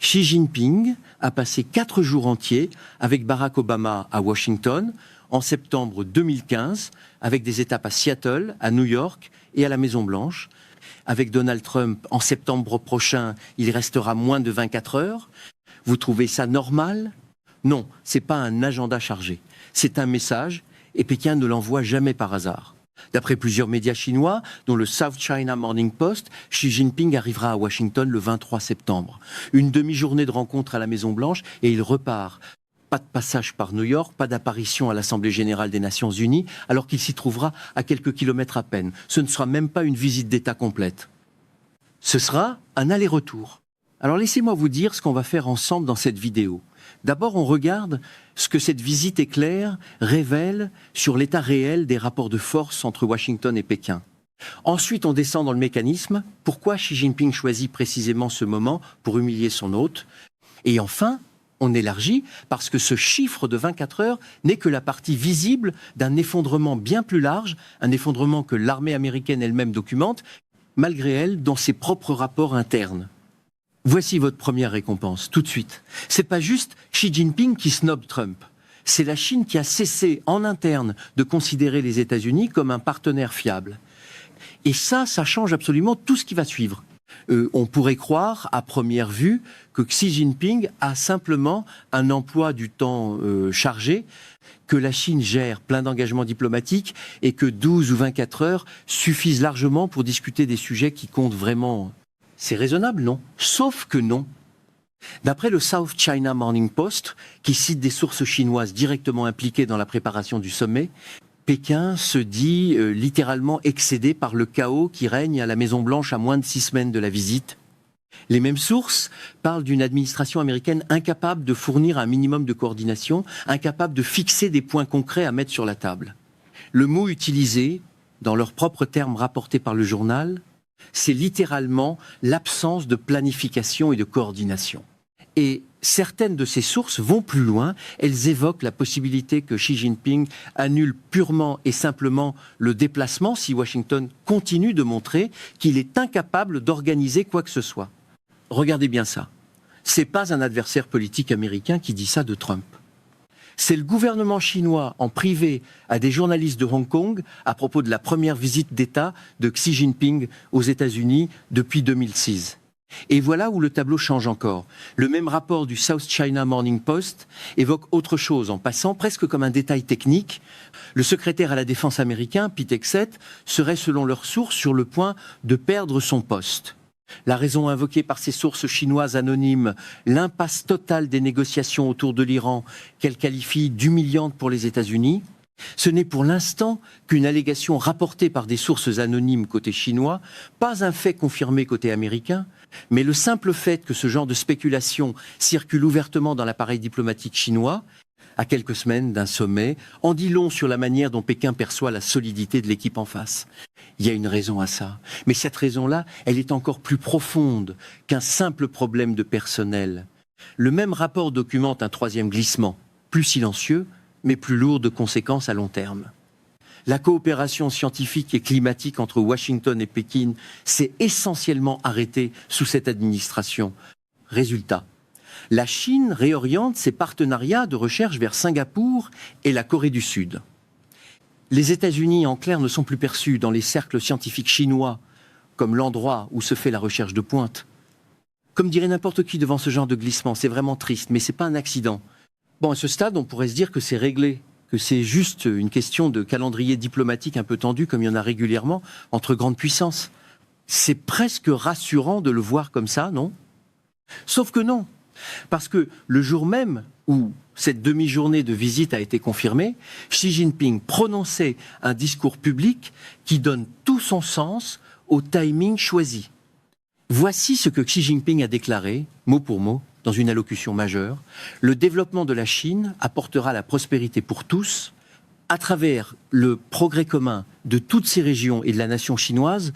Xi Jinping a passé 4 jours entiers avec Barack Obama à Washington en septembre 2015, avec des étapes à Seattle, à New York et à la Maison-Blanche. Avec Donald Trump, en septembre prochain, il restera moins de 24 heures. Vous trouvez ça normal ? Non, c'est pas un agenda chargé. C'est un message et Pékin ne l'envoie jamais par hasard. D'après plusieurs médias chinois, dont le South China Morning Post, Xi Jinping arrivera à Washington le 23 septembre. Une demi-journée de rencontre à la Maison-Blanche et il repart. Pas de passage par New York, pas d'apparition à l'Assemblée générale des Nations Unies, alors qu'il s'y trouvera à quelques kilomètres à peine. Ce ne sera même pas une visite d'État complète. Ce sera un aller-retour. Alors laissez-moi vous dire ce qu'on va faire ensemble dans cette vidéo. D'abord, on regarde ce que cette visite éclair révèle sur l'état réel des rapports de force entre Washington et Pékin. Ensuite, on descend dans le mécanisme. Pourquoi Xi Jinping choisit précisément ce moment pour humilier son hôte ? Et enfin, on élargit parce que ce chiffre de 24 heures n'est que la partie visible d'un effondrement bien plus large, un effondrement que l'armée américaine elle-même documente, malgré elle, dans ses propres rapports internes. Voici votre première récompense, tout de suite. C'est pas juste Xi Jinping qui snobe Trump. C'est la Chine qui a cessé, en interne, de considérer les États-Unis comme un partenaire fiable. Et ça change absolument tout ce qui va suivre. On pourrait croire, à première vue, que Xi Jinping a simplement un emploi du temps chargé, que la Chine gère plein d'engagements diplomatiques et que 12 ou 24 heures suffisent largement pour discuter des sujets qui comptent vraiment. C'est raisonnable, non ? Sauf que non. D'après le South China Morning Post, qui cite des sources chinoises directement impliquées dans la préparation du sommet, Pékin se dit littéralement excédé par le chaos qui règne à la Maison-Blanche à moins de 6 semaines de la visite. Les mêmes sources parlent d'une administration américaine incapable de fournir un minimum de coordination, incapable de fixer des points concrets à mettre sur la table. Le mot utilisé, dans leurs propres termes rapportés par le journal, c'est littéralement l'absence de planification et de coordination. Et certaines de ces sources vont plus loin, elles évoquent la possibilité que Xi Jinping annule purement et simplement le déplacement si Washington continue de montrer qu'il est incapable d'organiser quoi que ce soit. Regardez bien ça. C'est pas un adversaire politique américain qui dit ça de Trump. C'est le gouvernement chinois en privé à des journalistes de Hong Kong à propos de la première visite d'État de Xi Jinping aux États-Unis depuis 2006. Et voilà où le tableau change encore. Le même rapport du South China Morning Post évoque autre chose en passant presque comme un détail technique. Le secrétaire à la défense américain, Pete Hegseth, serait selon leurs sources sur le point de perdre son poste. La raison invoquée par ces sources chinoises anonymes, l'impasse totale des négociations autour de l'Iran, qu'elle qualifie d'humiliante pour les États-Unis, ce n'est pour l'instant qu'une allégation rapportée par des sources anonymes côté chinois, pas un fait confirmé côté américain, mais le simple fait que ce genre de spéculation circule ouvertement dans l'appareil diplomatique chinois, à quelques semaines d'un sommet, en dit long sur la manière dont Pékin perçoit la solidité de l'équipe en face. Il y a une raison à ça. Mais cette raison-là, elle est encore plus profonde qu'un simple problème de personnel. Le même rapport documente un troisième glissement, plus silencieux, mais plus lourd de conséquences à long terme. La coopération scientifique et climatique entre Washington et Pékin s'est essentiellement arrêtée sous cette administration. Résultat, la Chine réoriente ses partenariats de recherche vers Singapour et la Corée du Sud. Les États-Unis, en clair, ne sont plus perçus dans les cercles scientifiques chinois comme l'endroit où se fait la recherche de pointe. Comme dirait n'importe qui devant ce genre de glissement, c'est vraiment triste, mais ce n'est pas un accident. Bon, à ce stade, on pourrait se dire que c'est réglé, que c'est juste une question de calendrier diplomatique un peu tendu, comme il y en a régulièrement, entre grandes puissances. C'est presque rassurant de le voir comme ça, non ? Sauf que non. Parce que le jour même où cette demi-journée de visite a été confirmée, Xi Jinping prononçait un discours public qui donne tout son sens au timing choisi. Voici ce que Xi Jinping a déclaré, mot pour mot, dans une allocution majeure. Le développement de la Chine apportera la prospérité pour tous à travers le progrès commun de toutes ces régions et de la nation chinoise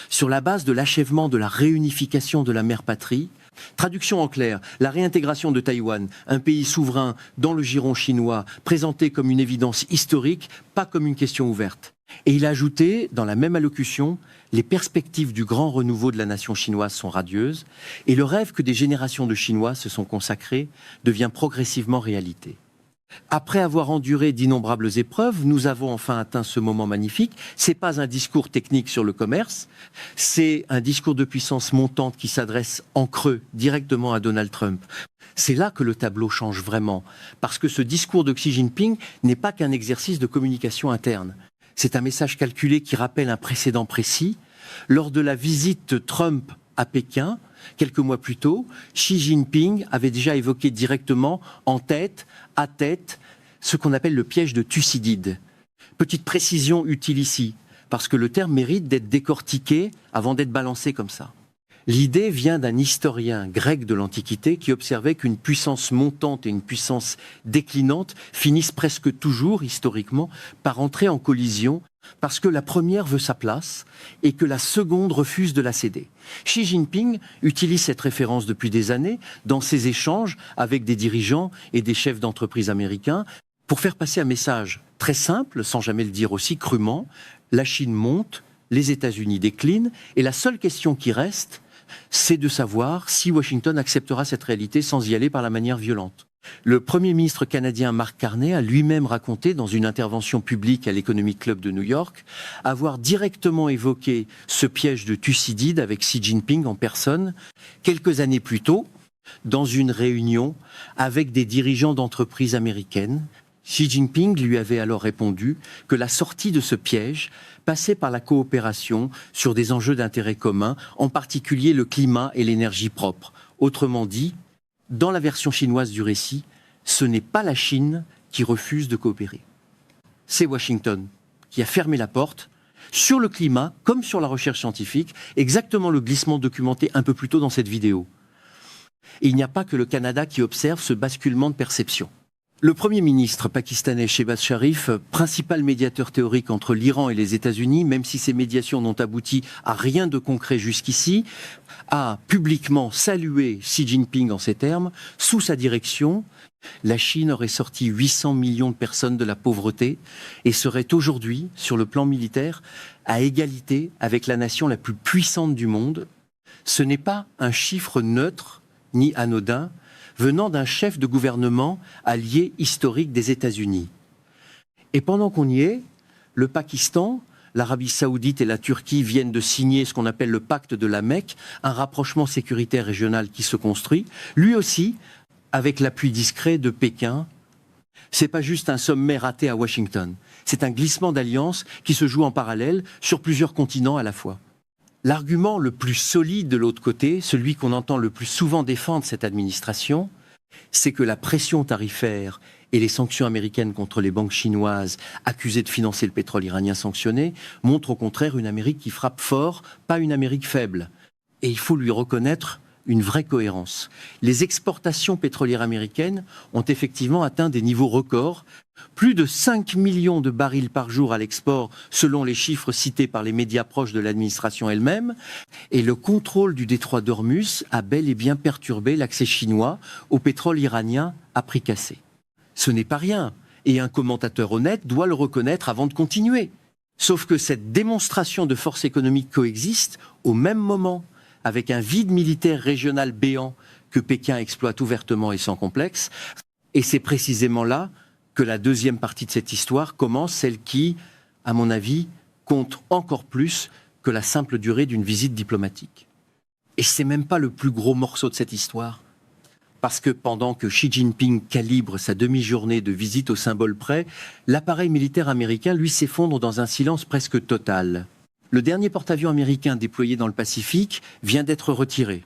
sur la base de l'achèvement de la réunification de la mère patrie. Traduction en clair, la réintégration de Taïwan, un pays souverain dans le giron chinois, présenté comme une évidence historique, pas comme une question ouverte. Et il a ajouté, dans la même allocution, les perspectives du grand renouveau de la nation chinoise sont radieuses et le rêve que des générations de Chinois se sont consacrés devient progressivement réalité. Après avoir enduré d'innombrables épreuves, nous avons enfin atteint ce moment magnifique. C'est pas un discours technique sur le commerce, c'est un discours de puissance montante qui s'adresse en creux directement à Donald Trump. C'est là que le tableau change vraiment, parce que ce discours de Xi Jinping n'est pas qu'un exercice de communication interne. C'est un message calculé qui rappelle un précédent précis. Lors de la visite Trump à Pékin, quelques mois plus tôt, Xi Jinping avait déjà évoqué directement, en tête, à tête, ce qu'on appelle le piège de Thucydide. Petite précision utile ici, parce que le terme mérite d'être décortiqué avant d'être balancé comme ça. L'idée vient d'un historien grec de l'Antiquité qui observait qu'une puissance montante et une puissance déclinante finissent presque toujours, historiquement, par entrer en collision parce que la première veut sa place et que la seconde refuse de la céder. Xi Jinping utilise cette référence depuis des années dans ses échanges avec des dirigeants et des chefs d'entreprise américains pour faire passer un message très simple, sans jamais le dire aussi crûment. La Chine monte, les États-Unis déclinent et la seule question qui reste, c'est de savoir si Washington acceptera cette réalité sans y aller par la manière violente. Le Premier ministre canadien Mark Carney a lui-même raconté dans une intervention publique à l'Economic Club de New York avoir directement évoqué ce piège de Thucydide avec Xi Jinping en personne quelques années plus tôt dans une réunion avec des dirigeants d'entreprises américaines. Xi Jinping lui avait alors répondu que la sortie de ce piège passait par la coopération sur des enjeux d'intérêt commun, en particulier le climat et l'énergie propre. Autrement dit, dans la version chinoise du récit, ce n'est pas la Chine qui refuse de coopérer. C'est Washington qui a fermé la porte sur le climat comme sur la recherche scientifique, exactement le glissement documenté un peu plus tôt dans cette vidéo. Et il n'y a pas que le Canada qui observe ce basculement de perception. Le Premier ministre pakistanais Shehbaz Sharif, principal médiateur théorique entre l'Iran et les États-Unis, même si ces médiations n'ont abouti à rien de concret jusqu'ici, a publiquement salué Xi Jinping en ces termes. Sous sa direction, la Chine aurait sorti 800 millions de personnes de la pauvreté et serait aujourd'hui, sur le plan militaire, à égalité avec la nation la plus puissante du monde. Ce n'est pas un chiffre neutre ni anodin, venant d'un chef de gouvernement allié historique des États-Unis. Et pendant qu'on y est, le Pakistan, l'Arabie Saoudite et la Turquie viennent de signer ce qu'on appelle le pacte de la Mecque, un rapprochement sécuritaire régional qui se construit, lui aussi avec l'appui discret de Pékin. C'est pas juste un sommet raté à Washington, c'est un glissement d'alliance qui se joue en parallèle sur plusieurs continents à la fois. L'argument le plus solide de l'autre côté, celui qu'on entend le plus souvent défendre cette administration, c'est que la pression tarifaire et les sanctions américaines contre les banques chinoises accusées de financer le pétrole iranien sanctionné montrent au contraire une Amérique qui frappe fort, pas une Amérique faible. Et il faut lui reconnaître une vraie cohérence. Les exportations pétrolières américaines ont effectivement atteint des niveaux records. Plus de 5 millions de barils par jour à l'export, selon les chiffres cités par les médias proches de l'administration elle-même. Et le contrôle du détroit d'Ormuz a bel et bien perturbé l'accès chinois au pétrole iranien à prix cassé. Ce n'est pas rien. Et un commentateur honnête doit le reconnaître avant de continuer. Sauf que cette démonstration de force économique coexiste au même moment avec un vide militaire régional béant que Pékin exploite ouvertement et sans complexe. Et c'est précisément là que la deuxième partie de cette histoire commence, celle qui, à mon avis, compte encore plus que la simple durée d'une visite diplomatique. Et c'est même pas le plus gros morceau de cette histoire. Parce que pendant que Xi Jinping calibre sa demi-journée de visite au symbole près, l'appareil militaire américain, lui, s'effondre dans un silence presque total. Le dernier porte-avions américain déployé dans le Pacifique vient d'être retiré.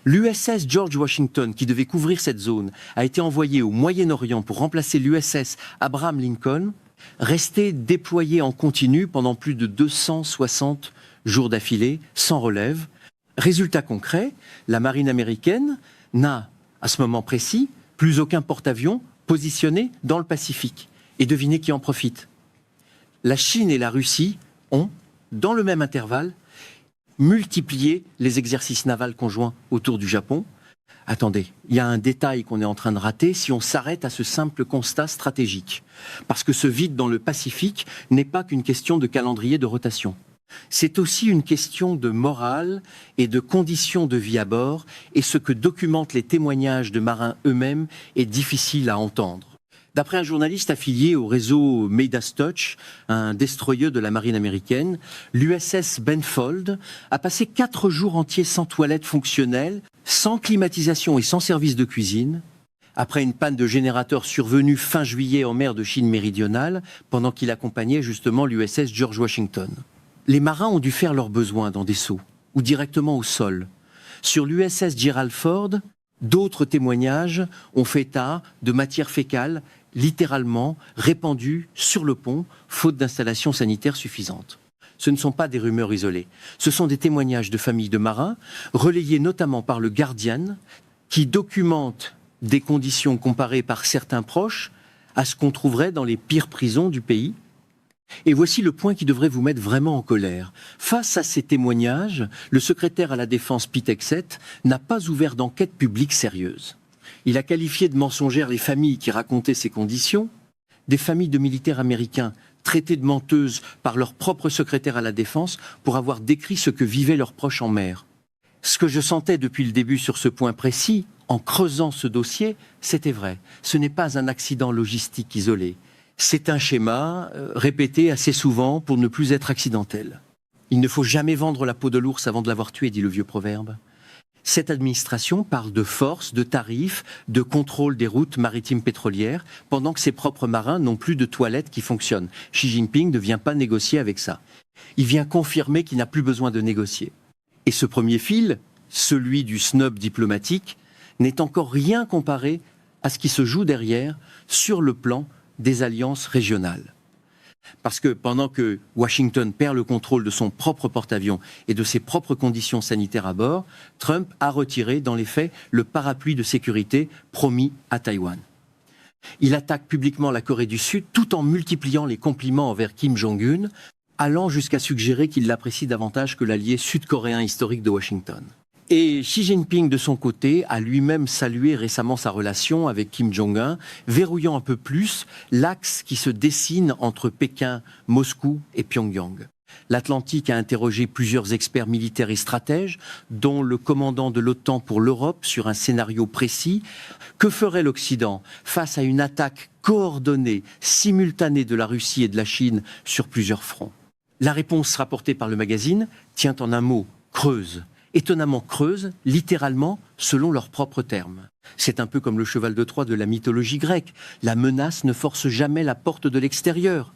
L'USS George Washington, qui devait couvrir cette zone, a été envoyé au Moyen-Orient pour remplacer l'USS Abraham Lincoln, resté déployé en continu pendant plus de 260 jours d'affilée, sans relève. Résultat concret, la marine américaine n'a, à ce moment précis, plus aucun porte-avions positionné dans le Pacifique. Et devinez qui en profite. La Chine et la Russie ont, dans le même intervalle, multiplié les exercices navals conjoints autour du Japon. Attendez, il y a un détail qu'on est en train de rater si on s'arrête à ce simple constat stratégique. Parce que ce vide dans le Pacifique n'est pas qu'une question de calendrier de rotation. C'est aussi une question de morale et de conditions de vie à bord, et ce que documentent les témoignages de marins eux-mêmes est difficile à entendre. D'après un journaliste affilié au réseau Midas Touch, un destroyer de la marine américaine, l'USS Benfold a passé 4 jours entiers sans toilette fonctionnelle, sans climatisation et sans service de cuisine, après une panne de générateur survenue fin juillet en mer de Chine méridionale, pendant qu'il accompagnait justement l'USS George Washington. Les marins ont dû faire leurs besoins dans des seaux ou directement au sol. Sur l'USS Gerald Ford, d'autres témoignages ont fait état de matière fécale littéralement répandue sur le pont, faute d'installation sanitaire suffisante. Ce ne sont pas des rumeurs isolées. Ce sont des témoignages de familles de marins, relayés notamment par le Guardian, qui documente des conditions comparées par certains proches à ce qu'on trouverait dans les pires prisons du pays. Et voici le point qui devrait vous mettre vraiment en colère. Face à ces témoignages, le secrétaire à la Défense Pete Hegseth n'a pas ouvert d'enquête publique sérieuse. Il a qualifié de mensongères les familles qui racontaient ces conditions, des familles de militaires américains traitées de menteuses par leur propre secrétaire à la Défense pour avoir décrit ce que vivaient leurs proches en mer. Ce que je sentais depuis le début sur ce point précis, en creusant ce dossier, c'était vrai. Ce n'est pas un accident logistique isolé. C'est un schéma répété assez souvent pour ne plus être accidentel. Il ne faut jamais vendre la peau de l'ours avant de l'avoir tué, dit le vieux proverbe. Cette administration parle de force, de tarifs, de contrôle des routes maritimes pétrolières, pendant que ses propres marins n'ont plus de toilettes qui fonctionnent. Xi Jinping ne vient pas négocier avec ça. Il vient confirmer qu'il n'a plus besoin de négocier. Et ce premier fil, celui du snob diplomatique, n'est encore rien comparé à ce qui se joue derrière sur le plan des alliances régionales. Parce que pendant que Washington perd le contrôle de son propre porte-avions et de ses propres conditions sanitaires à bord, Trump a retiré dans les faits le parapluie de sécurité promis à Taïwan. Il attaque publiquement la Corée du Sud tout en multipliant les compliments envers Kim Jong-un, allant jusqu'à suggérer qu'il l'apprécie davantage que l'allié sud-coréen historique de Washington. Et Xi Jinping, de son côté, a lui-même salué récemment sa relation avec Kim Jong-un, verrouillant un peu plus l'axe qui se dessine entre Pékin, Moscou et Pyongyang. L'Atlantique a interrogé plusieurs experts militaires et stratèges, dont le commandant de l'OTAN pour l'Europe, sur un scénario précis. Que ferait l'Occident face à une attaque coordonnée, simultanée de la Russie et de la Chine sur plusieurs fronts? La réponse rapportée par le magazine tient en un mot, creuse. Étonnamment creuse, littéralement, selon leurs propres termes. C'est un peu comme le cheval de Troie de la mythologie grecque. La menace ne force jamais la porte de l'extérieur.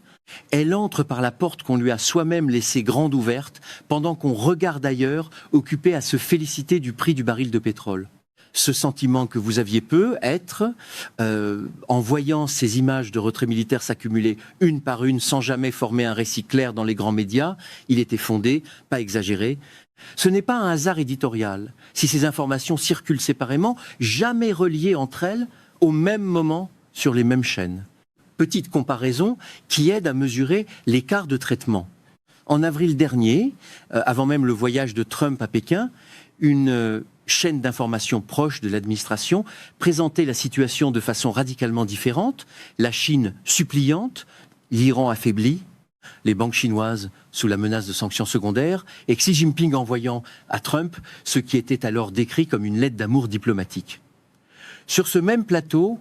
Elle entre par la porte qu'on lui a soi-même laissée grande ouverte, pendant qu'on regarde ailleurs, occupé à se féliciter du prix du baril de pétrole. Ce sentiment que vous aviez peut être, en voyant ces images de retrait militaire s'accumuler une par une, sans jamais former un récit clair dans les grands médias, il était fondé, pas exagéré. Ce n'est pas un hasard éditorial. Si ces informations circulent séparément, jamais reliées entre elles, au même moment, sur les mêmes chaînes. Petite comparaison qui aide à mesurer l'écart de traitement. En avril dernier, avant même le voyage de Trump à Pékin, une chaîne d'information proche de l'administration présentait la situation de façon radicalement différente. La Chine suppliante, l'Iran affaibli, les banques chinoises sous la menace de sanctions secondaires, et Xi Jinping envoyant à Trump ce qui était alors décrit comme une lettre d'amour diplomatique. Sur ce même plateau,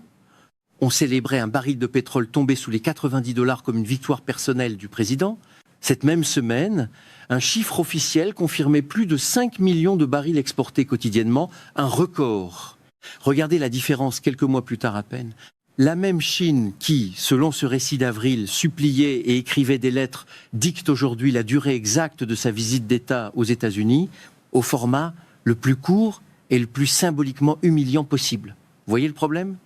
on célébrait un baril de pétrole tombé sous les $90 comme une victoire personnelle du président. Cette même semaine, un chiffre officiel confirmait plus de 5 millions de barils exportés quotidiennement, un record. Regardez la différence quelques mois plus tard à peine. La même Chine qui, selon ce récit d'avril, suppliait et écrivait des lettres, dicte aujourd'hui la durée exacte de sa visite d'État aux États-Unis, au format le plus court et le plus symboliquement humiliant possible. Vous voyez le problème ?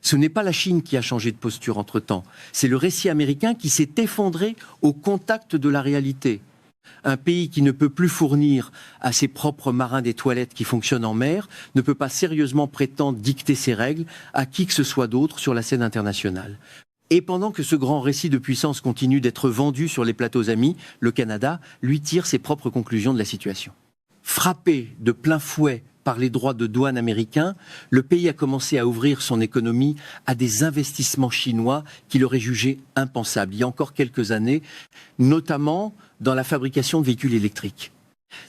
Ce n'est pas la Chine qui a changé de posture entre-temps, c'est le récit américain qui s'est effondré au contact de la réalité. Un pays qui ne peut plus fournir à ses propres marins des toilettes qui fonctionnent en mer ne peut pas sérieusement prétendre dicter ses règles à qui que ce soit d'autre sur la scène internationale. Et pendant que ce grand récit de puissance continue d'être vendu sur les plateaux amis, le Canada, lui, tire ses propres conclusions de la situation. Frappé de plein fouet par les droits de douane américains, le pays a commencé à ouvrir son économie à des investissements chinois qu'il aurait jugés impensables il y a encore quelques années, notamment dans la fabrication de véhicules électriques.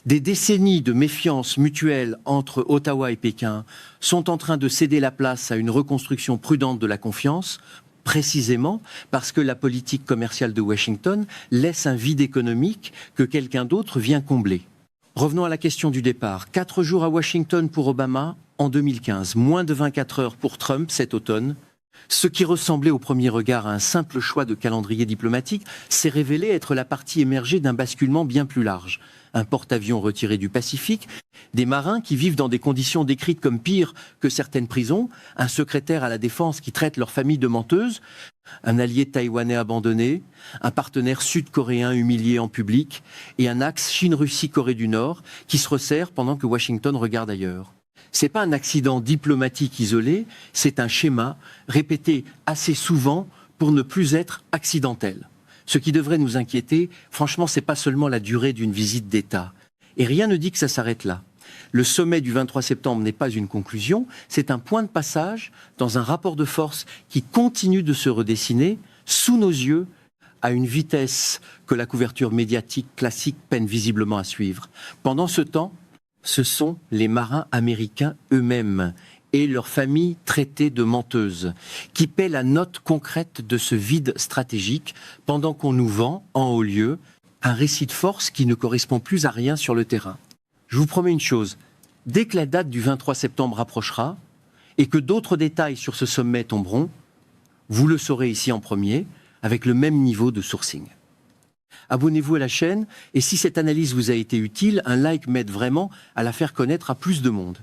Des décennies de méfiance mutuelle entre Ottawa et Pékin sont en train de céder la place à une reconstruction prudente de la confiance, précisément parce que la politique commerciale de Washington laisse un vide économique que quelqu'un d'autre vient combler. Revenons à la question du départ. 4 jours à Washington pour Obama en 2015, moins de 24 heures pour Trump cet automne. Ce qui ressemblait au premier regard à un simple choix de calendrier diplomatique s'est révélé être la partie émergée d'un basculement bien plus large. Un porte-avions retiré du Pacifique, des marins qui vivent dans des conditions décrites comme pires que certaines prisons, un secrétaire à la défense qui traite leur famille de menteuse, un allié taïwanais abandonné, un partenaire sud-coréen humilié en public et un axe Chine-Russie-Corée du Nord qui se resserre pendant que Washington regarde ailleurs. C'est pas un accident diplomatique isolé, c'est un schéma répété assez souvent pour ne plus être accidentel. Ce qui devrait nous inquiéter, franchement, c'est pas seulement la durée d'une visite d'État. Et rien ne dit que ça s'arrête là. Le sommet du 23 septembre n'est pas une conclusion, c'est un point de passage dans un rapport de force qui continue de se redessiner sous nos yeux à une vitesse que la couverture médiatique classique peine visiblement à suivre. Pendant ce temps, ce sont les marins américains eux-mêmes et leurs familles traitées de menteuses, qui paient la note concrète de ce vide stratégique, pendant qu'on nous vend, en haut lieu, un récit de force qui ne correspond plus à rien sur le terrain. Je vous promets une chose, dès que la date du 23 septembre approchera, et que d'autres détails sur ce sommet tomberont, vous le saurez ici en premier, avec le même niveau de sourcing. Abonnez-vous à la chaîne, et si cette analyse vous a été utile, un like m'aide vraiment à la faire connaître à plus de monde.